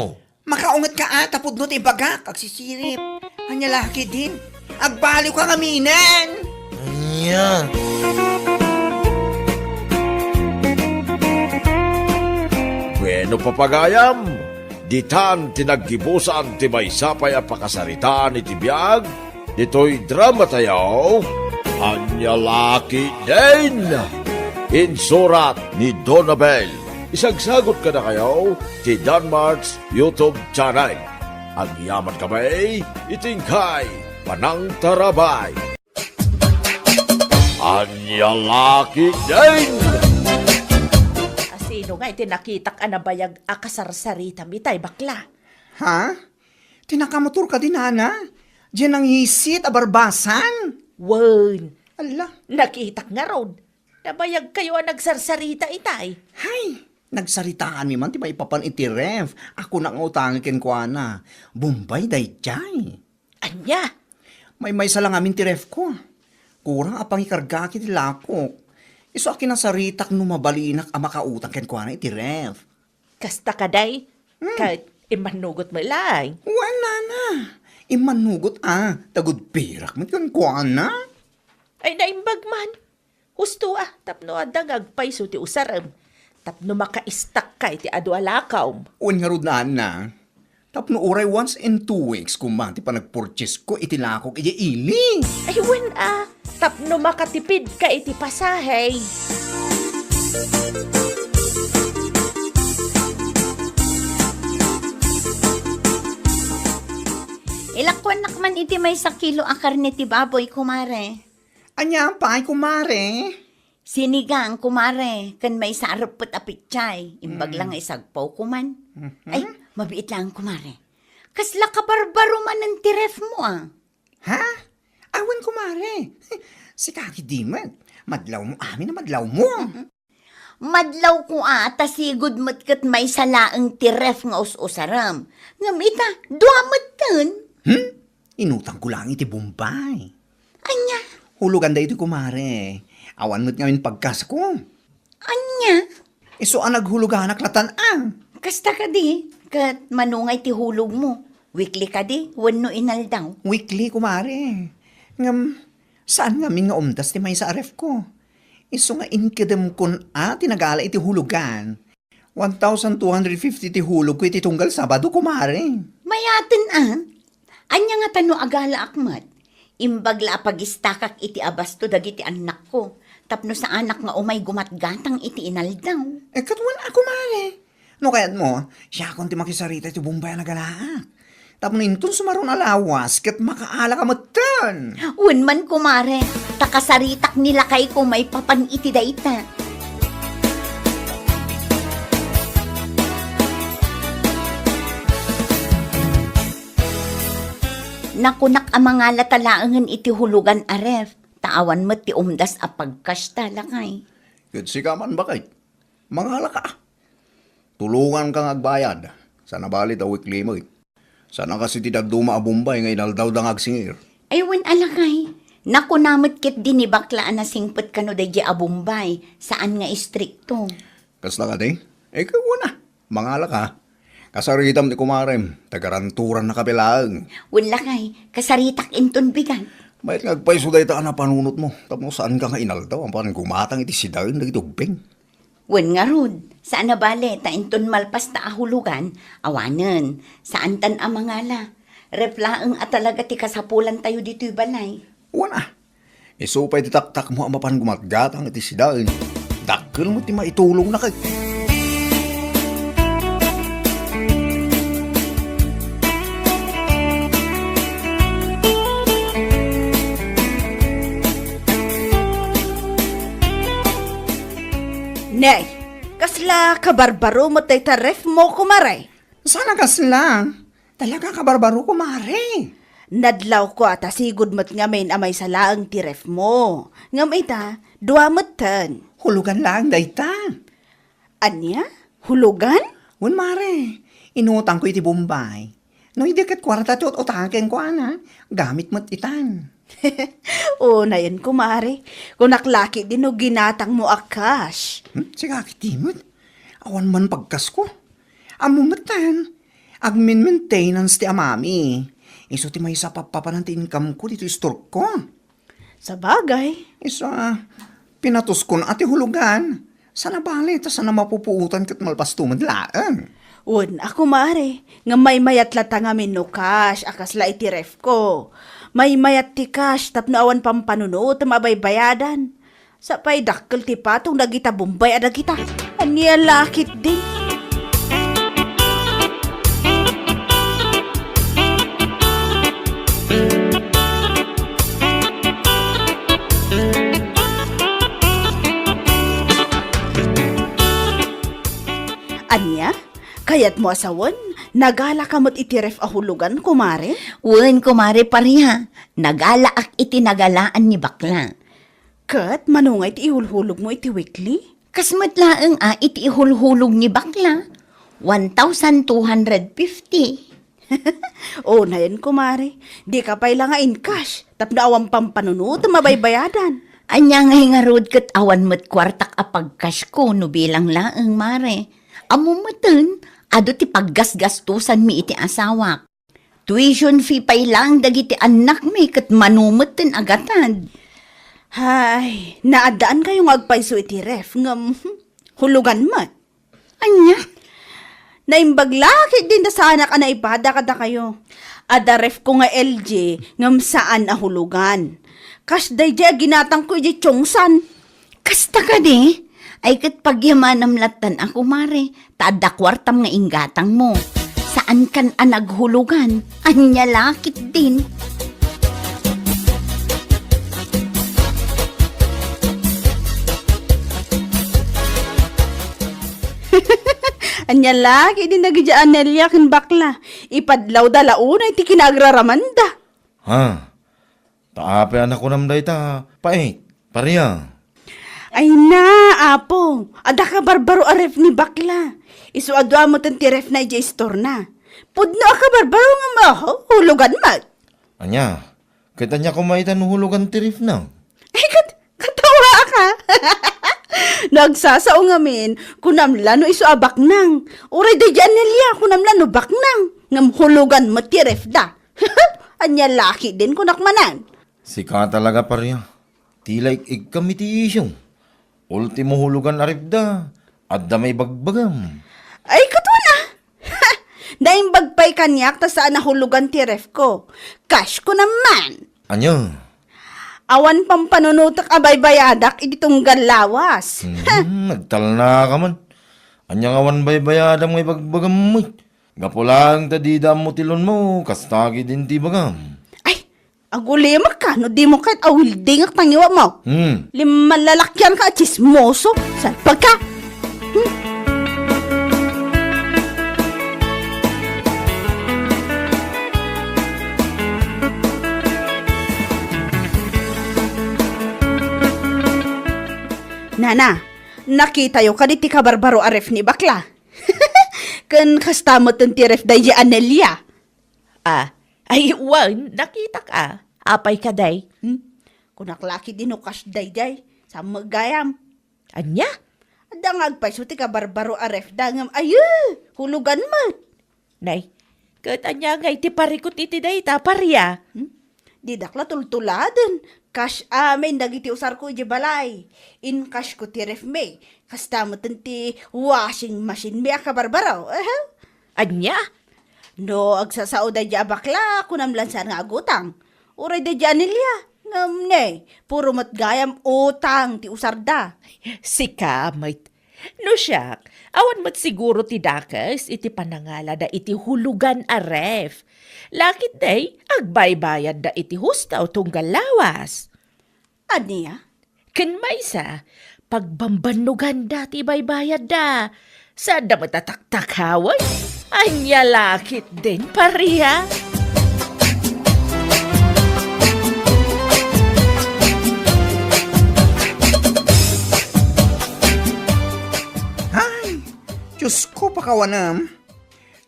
Makaungat ka tapod no ti bagak. Agsisirip. Anya laki din. Agbaliw ka ngaminan. Anya. Bueno papagayam, ditan tinaggibusan ti may sapay a pakasaritaan iti biyag, dito'y drama tayo, Anya Laki din! Insurat ni Donabel. Isagsagot ka na kayo ti Danmarks YouTube channel. Ang yaman kamay, itingkay, panang tarabay. Anya Laki din! Asino nga iti nakitak anabayag akasarsarita mitay bakla. Ha? Tinakamotor ka din, Ana? Diyan ang hisit, abarbasan. Wen, Ala, nakitak nga rod. Nabayag kayo ang nagsarsarita itay. hay, nagsaritaan mi man, ti may papan iti ref. Ako na nga utangin ken kuana. Bombay day jay. Anya, May salang amin ti ref ko. Kurang apang ikarga kiti lakok. Iso akin ang saritak no mabalinak ang makautang ken kuana iti ref. kasta kaday, kahit imanugot mo lang. Wala na. Imanugot tagod pirak man ken kuana. Ay naimbag man. Husto tapno adagag paiso ti usaram. Tapno makaistak ka iti adu alakaw. Un nga rod na. Tapno oray once in 2 weeks kumati pa nagpurchase ko iti lakok iti ili. Ay wen tapno makatipid ka iti pasahay. Ilakwan nakman iti may 1 kilo ang karne ti baboy, kumare. Anya pa ay kumare. Sinigang, kumare, kan may sarap put apitchay. Imbag lang ay sagpaw kuman. Ay, mabiit lang, kumare. Kasla ka barbaro man ng tiref mo, Ha? Awan kumare. Si Kaki Dimat. Madlaw mo amin na madlaw mo. Madlaw ko tasigod mo't kat may salaang tiref nga us-usaram. Ngamita, duamat tan. Inutang ko lang iti Bombay. Anya, Hulugan da iti kumare. Awan mo't ngayon pagkas ko. anya. Iso ang naghulugan naklatan Kasta ka di, kat manungay ti hulog mo. Weekly ka di, wano inaldaw. Weekly kumare. Ngam, saan nga nga umdas ti may sa aref ko? Iso nga inkidem kun tinagala iti hulugan. 1,250 ti hulog ko iti tunggal Sabado kumare. Mayaten Anya nga tano agala akmat. Imbagla pagistakak iti abasto dagiti anak ko. Tapno sa anak nga umay gumatgatang iti inaldaw. Katwan ako mare. No kayat mo, siya akong ti makisarita iti Bombay na galaak. Tapos nintun sumaron alawas, kat makaala ka matan. Un man kumare, takasaritak nila kay ko may papaniti da ita. Nakunak ang mga latalaangan iti hulugan aref. Taawan mo ti umdas a pagkas talakay. Kitsi ka man bakit? Mangala ka. Tulungan kang agbayad. Sana balit a weekly mo. Sana kasi ti dagduma a Bombay ngay naldaw dang agsingir. Aywan alakay. Nakunamot kit din ni baklaan na singpet kano da di abumbay. Saan nga istrikto? Kas na ka di? Ikaw na. Mangala ka. Kasaritam ni kumarem. Tagaranturan na kapilaang. Wala kay, kasaritak inton bigan. May nagpaiso dahi ta na panunot mo. Tapos saan ka nga inaldaw? Ang parang gumatang iti sidayon na itubing. Wen nga rod, saan na bale, ta inton malpas ta ahulugan, awanen, saan tan amangala. Reflaeng at talaga ti kasapulan tayo dito'y balay. Wana. Isupay ti taktak mo ang mapan gumatgatang iti sidayon. Dakkel mo ti maitulong na kay. Nay, kasla kabarbaro mo tay taref mo kumare. Sana kasla. Talaga ka barbaro kumare. Nadlaw ko ata sigud mo't nga main amay sa laang tiref mo. Ngam ita, dua motan. Hulugan lang dayta. Anya? Hulugan? Un mare, inutang ko iti Bombay. No, hindi kat kwarta ti utaken ko ana. Gamit mo't itan. O na yan kumare. Kung naklaki din o ginatang mo akas. Siga kitimot. Awan man pagkas ko. Amumatan. Admin maintenance ti amami. Iso ti may isa papapan ti income ko dito store ko. Sa bagay. Isa, pinatos ko na ati hulugan. Sana bali, ta sana mapupuutan kat malpas tumadlaan. Un, ako mare. Nga may mayat lata nga no cash. Akas la iti ref ko. May mayat ti cash. Tapno awan pampanunod. Mabay bayadan. Sa pay dakkel ti patong dagita Bombay ada kita. Anya lakit din. Anya? Kayat mo asawan? Nagala ka mo't itiref ahulugan, kumare? Wen kumare pariha, nagalaak iti nagalaan ni bakla. Kat, manungay ti ihulhulog mo iti weekly? Kasmat laeng iti ihulhulog ni bakla. 1,250. O na yan, kumare. Di ka pa'y lang nga in cash. Tapno awang pampanunod, mabaybayadan. Anya ngay nga rod kat awan mo't kwartak a pagkas ko no bilang laeng mare. Amumatan, ado ti paggasgastusan mi iti asawak. Tuition fee pa'y lang dagiti anak mi kat manumatan agatan. Hay, naadaan kayong agpaiso iti ref. Ngam, hulugan mat. Anya? Naimbaglaki din da sa anak na ipada kada kayo. Ada ref ko nga LJ, ngam saan ahulugan. Kas day di ginatang ko iti chongsan. Kasta ka di? Ay kat pagyamanam latan ako mare, tada kwartam nga inggatang mo. Saan kan anaghulugan? Anya lakit din. Anya lagi din nagijaan Nelia kin bakla. Ipadlaw dalauna iti kinagraramanda. Ha? Taapi anak ko nam day ta. Pait, pariya. Ay na, apo. Ada ka barbaro aref ni bakla. Isu adwa mo ti ref na ije store na. Pudno ka barbaro nga maho, hulugan mat. Anya, kita niya kumaitan hulugan tirif na. Ay, katawa ka. Nagsasao ngamin, kunamla no isu abak nang. Uray da dyan Nelia, kunamla no bak nang. Ngam hulugan mo ti ref da. Anya laki din kunakmanan. Sika talaga pariya. Tilay kami ti isyong. Ultimo hulugan aribda. Adda may bagbagam. Ay, katuna! Naimbagpay kanyak ta saan nahulugan ti ref ko. Cash ko naman. Anya? Awan pampanunutak abay bayadak iti tunggal lawas. Nagtal na ka man. Anya nga wan baybayadam nga ibagbagam mo. Gapulang tadida mo tilon mo, kastagi din ti bagam. Ay, agulema ka, no di mo kahit awilding at tangiwa mo. Lima lalakyan ka at chismoso. Saan pagka? Nana, nakita yo kaditi ka barbaro aref ni bakla. Kan kastamot ng tiref dahi Anelia. Ay, wan, nakita ka. Apay ka, day. Kunaklaki dinukas day sa magayam. Anya? Dangag pa ti ka barbaro aref dangam ayu hulugan mo. Nay, kat anya nga iti parikot iti day taparya. Didakla tultuladen. Cash amin dagiti usar ko iti balay. In cash ko ti ref me. Kastamot ti washing machine me ka barbaro. Anya? No, agsasao da dya bakla, kunam lansan nga agutang. Uray da dya nilya. Ngam ne, puro matgayam utang ti usarda. Si kamit. No siyak, awan mat siguro ti dakas iti panangala da iti hulugan a ref. Lakit day, agbaybayad da iti hustaw tunggal lawas. Aniya? Ken maysa, pagbambanugan da ti baybayad da. Saan da matataktakaway? Anya lakit din pariya. Ay, Diyos ko pakawanam.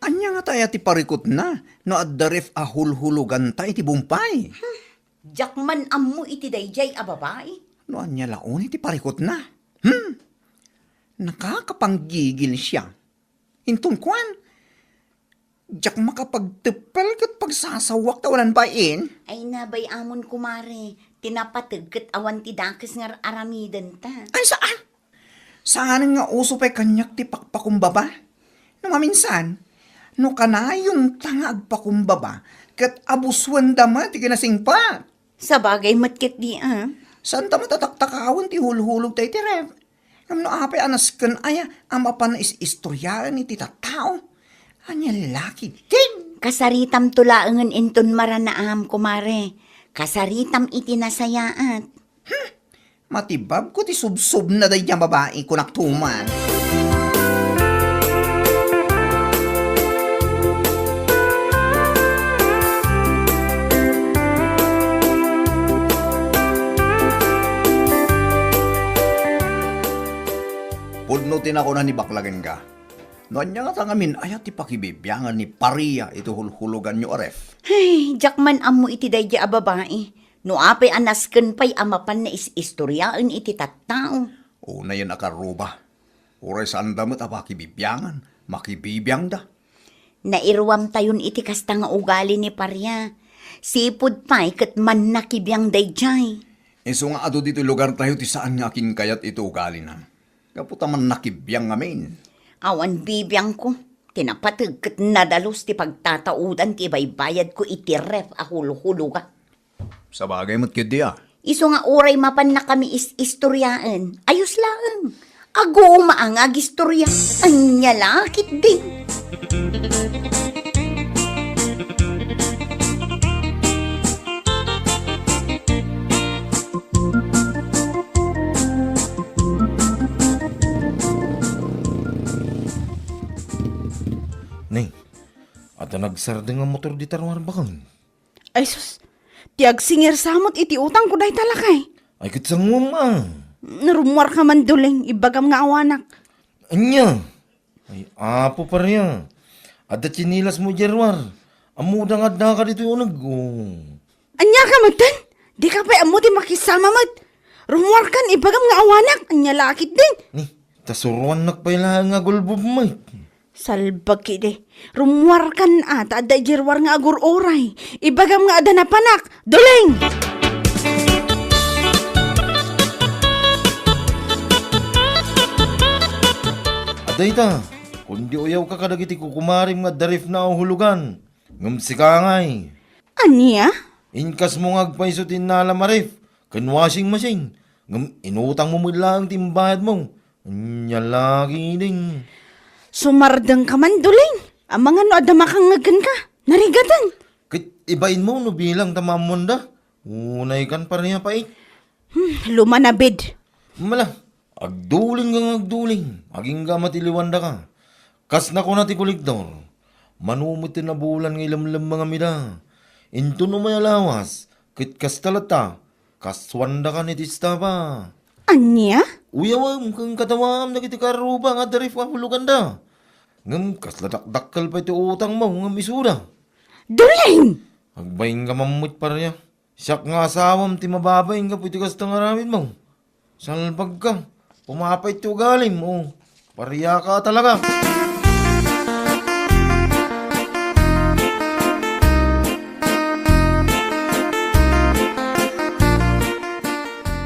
Anya nga tayo ti parikot na, no addaref a hulhulugan ta iti bumpay. Jakman ammo iti dayjay a babae. No anya laon iti parikot na. Nakakapanggigil siya. Intun kwan. Jak makapagtepel kat pagsasawak tawanan bain. Ay nabay amon kumare, tinapatag kat awan ti dakes nga aramidan ta. Ay saan? Saan nga uso pa'y kanyak ti pakpakumbaba? No maminsan, no kanayong tanga agpakumbaba, kat abuswan dama ti kinasing pa. Sa bagay matkit di Saan ta matataktakawon ti hulhulog tayo ti ref? Ngam no apay anas kan aya, ama pa na istoryaan ni ti tatao. Anya laki din. Kasaritam tulaangan inton maranaam kumare. Kasaritam iti nasayaat. Matibab ko ti subsub na day niyang babae ko naktuman. Pudnutin ako na ni baklagan ka. Noon niya nga tangamin, ayat ti pakibibyangan ni Paria ito hulhulugan nyo aref. Ay, jakman ammo iti dayjay a babae. No apay anasken pay amapan na istoryaan iti tattao. Una yan akaruba. Uray saan damot a pakibibyangan, makibibiyang da. Nairuwam tayon iti kasta nga ugali ni Parya. Sipod pa'y kat man nakibiyang dayjay. Iso nga ado dito lugar tayo ti saan nga akin kayat ito ugali na. Kaputa man nakibiyang ngamin. Awan bibiyang ko. Tinapatag kat nadalos ti pagtataudan ti baybayad ko iti ref a huluhuluga. Sa bagay mo't kidi Iso nga oray mapan na kami istoryaan. Ayos lang. Ago maangag istorya. Anya lakit din. Ning, ato nagsardeng ang motor di tarwar bakang. Ay sus, tiag singir samot iti utang ko day talakay. Ay kitsang mo Narumwar ka man duling, ibagam nga awanak. Anya? Ay apo pa riyan. Ada chinilas mo jerwar. Amuda nga da ka dito yung Anya ka magtan? Di ka pa amuti makisama mat. Rumwar kan, ibagam nga awanak. Anya lakit din. Ni, tasuruan nakpailahan nga gulbob may. Salbag kide. Rumwar kan ata ada jirwar nga agur oray. Ibagam nga ada na panak. Duling! Aday ta, kundi uyaw ka kadagiti kukumarim nga darif na hulugan. Ngam si kangay. Anya? Inkas mo nga agpaisutin na alamarif. Kan washing machine. Ngam inutang mo mula ang timbayad mo. Anya lagi ding. Sumardang ka man, duling. Ang mga no, ada makangagan ka. Narigatan. Kit ibain mo no bilang tamamon da. Unay kan pa niya pa eh. Lumanabid. Mala, agduling kang agduling. Aging ka matiliwanda ka. Kas na ko na ti kolektor. Manumitin na bulan ng ilamlam mga mida. Into no may alawas. Kit kas talata. Kaswanda ka ni tista pa. Anya? Uyawam kang katawam na kiti karuba nga darif ka hulugan da. Ngam kas ladak-dakkal pa iti utang mo ngam isura. Duling! Agbaying ka mamut para niya. Siyak nga asawam ti mababayin ka pwede kas tangaramid mo. Salbag ka. Pumapay ti ugalim mo. Pariya ka talaga.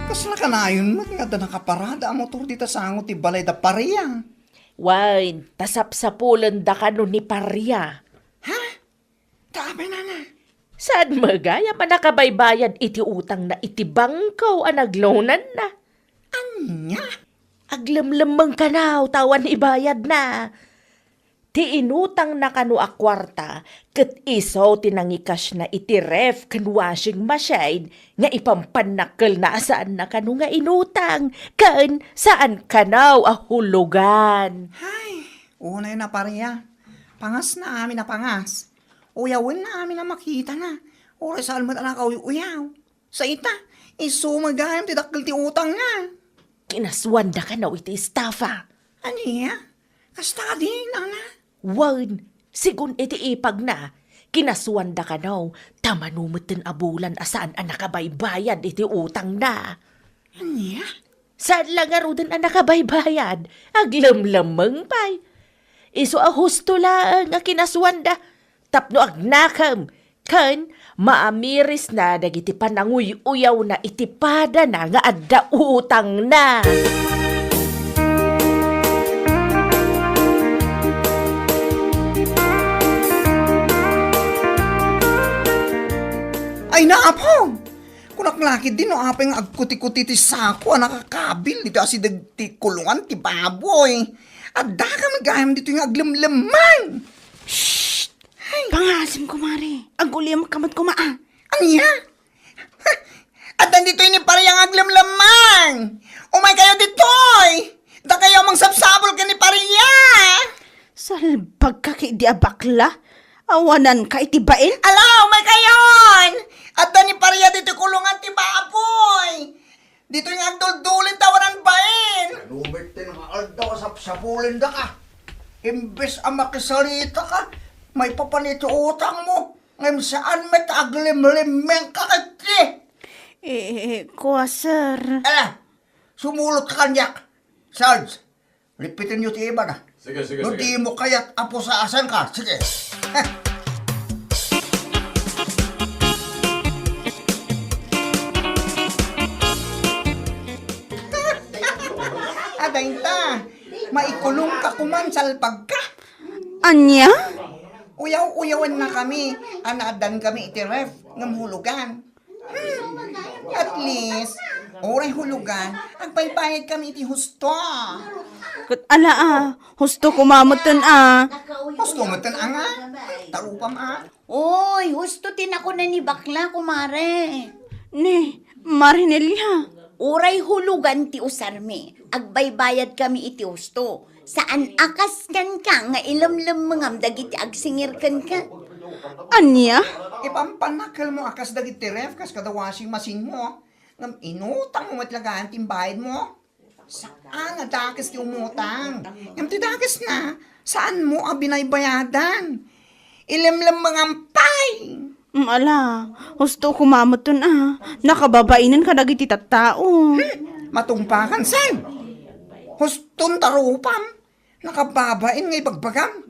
Kasla ka na yun, nga da nakaparada ang motor dita sa angot ti balay da pareya. Wine, tasap-sapulan da ka no ni Parya. Ha? Tabi na na. Saan magaya man nakabaybayan iti utang na iti bangkaw ang naglonan na. Anya? Aglamlamang ka na, tawan ibayad na. Ti inutang na kanu a kwarta, ket iso tinangikas na iti ref kan washing machine, nga ipampanakkel na saan na kanu nga inutang, kan saan kanaw a hulugan. Ay, unay na pareya. Pangas na amin na pangas. Uyawin na amin na makita na. Oray sa almat anak uyaw. Sa ita, isumagayam ti dakkel ti utang na. Kinaswanda ka na iti estafa. Aniya? Kasta din, ana. Wan, sigun iti ipag na, kinaswanda ka na, tamanumutin abulan asaan ang nakabaybayad iti utang na. Aniya? Saan lang arudan ang nakabaybayad? Aglamlamang pay. Iso a husto lang ang kinaswanda. Tapno agnakam. Kan, maamiris na dagiti pananguy-uyaw na itipada na nga adda utang na. Ay naapong! Kunak lakid din no apeng agkuti-kuti ti sako nakakabil dito asi ti kulungan ti baboy. At da ka magayam dito yung aglamlaman. Pangasim ko, Mari. Ang uliyam kamat ko, maa. Aniya? At nandito ni pariyang aglamlaman. Umay kayo ditoy. Da kayo mang sabsabol ka ni pariya. Salbag ka kay di bakla. Awanan ka itibain. Ala, umay kayon. At ni pariya dito kulungan ti baboy. Dito yung agduldulit tawanan bain. Lumitin nga aldaw sabsabulin da ka. Imbes ang makisalita ka, may papanito utang mo. Ngayon saan may taglimlimeng kakati. Kuha, sir. Ala, sumulot ka kanyak. Sarge, lipitin nyo ti iba na. Sige, sige, No di mo kaya't apo sa asan ka. Sige. Adainta, maikulong ka kuman salpag ka. Anya? Uyaw-uyawan na kami. Anadan kami iti ref ng hulugan. At least, oray hulugan, agpaypayad kami iti husto. Kat ala husto kumamutan Husto mo tan anga. Tarupam Oy, husto tin ako na ni bakla, kumare. Ni, Marinelya. Uray hulugan ti usarmi. Agbaybayad kami iti husto. Saan akas kan ka nga ilamlam mangam dagiti agsingir kan ka. Anya? Ipampanakal mo akas dagiti ref kas kada washing machine mo. Ngam inutang mo matlagaan timbayad mo. Saan nga dakas ti umutang? Ngam ti dakas na, saan mo binaybayadan? Ilamlam mangampay. Ala, husto kumamutan nakababainan ka dagiti tattao. Matumpakan san. Huston tarupam. Nakababain ngay bagbagam.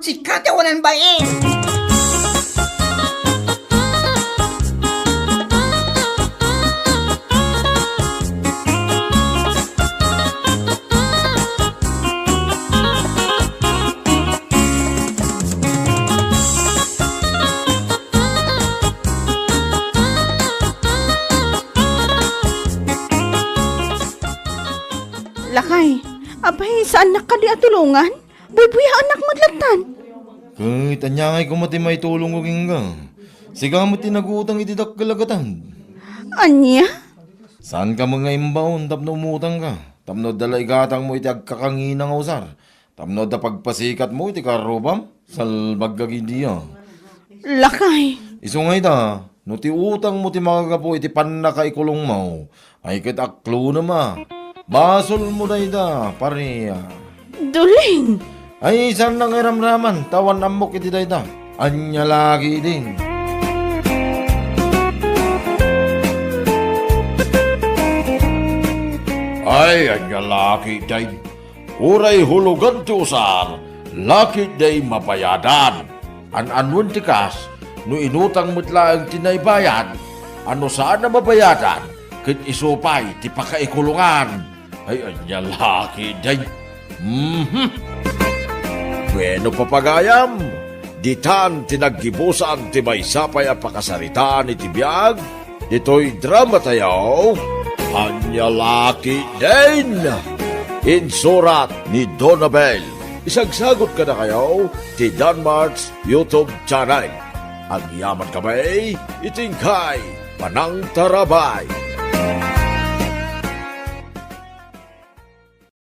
Sikat yawanan bain. Lakay, abay, saan na ka di atulungan? Buy-buya anak mo latan. Kay tanyangay ko mati may tulong ko ka. Siga mo tinaguutang itidak kalagatan. Anya? Saan ka mga imbaon tapno umutang ka? Tapno dalay gatang mo iti agkakanginang usar. Tapno da pagpasikat mo iti karubam. Salbag kagidiya. Lakay. Isungay da, no ti utang mo ti makagapo iti panakaikulong mo. Ay kit aklo na ma. Basol mo na ida, pareya. Duling. Ay saan nang iramraman, tawan amok iti dayda. Anya lagi din. Ay, anya laki day. Uray hulugan ti usar, laki day mabayadan. An-anun ti kas, no inutang mo't laang tinaybayan, ano saan na mabayadan, kit isupay ti pakaikulungan. Ay, anya laki day. Bueno papagayam, ditan tinaggibusan ti may sapay a pakasarita ni tibiyag, dito'y drama tayo, anya laki din. Insurat ni Donabel. Isagsagot ka na kayo ti Danmarks YouTube channel. Ang yaman kamay, itingkay, panang tarabay.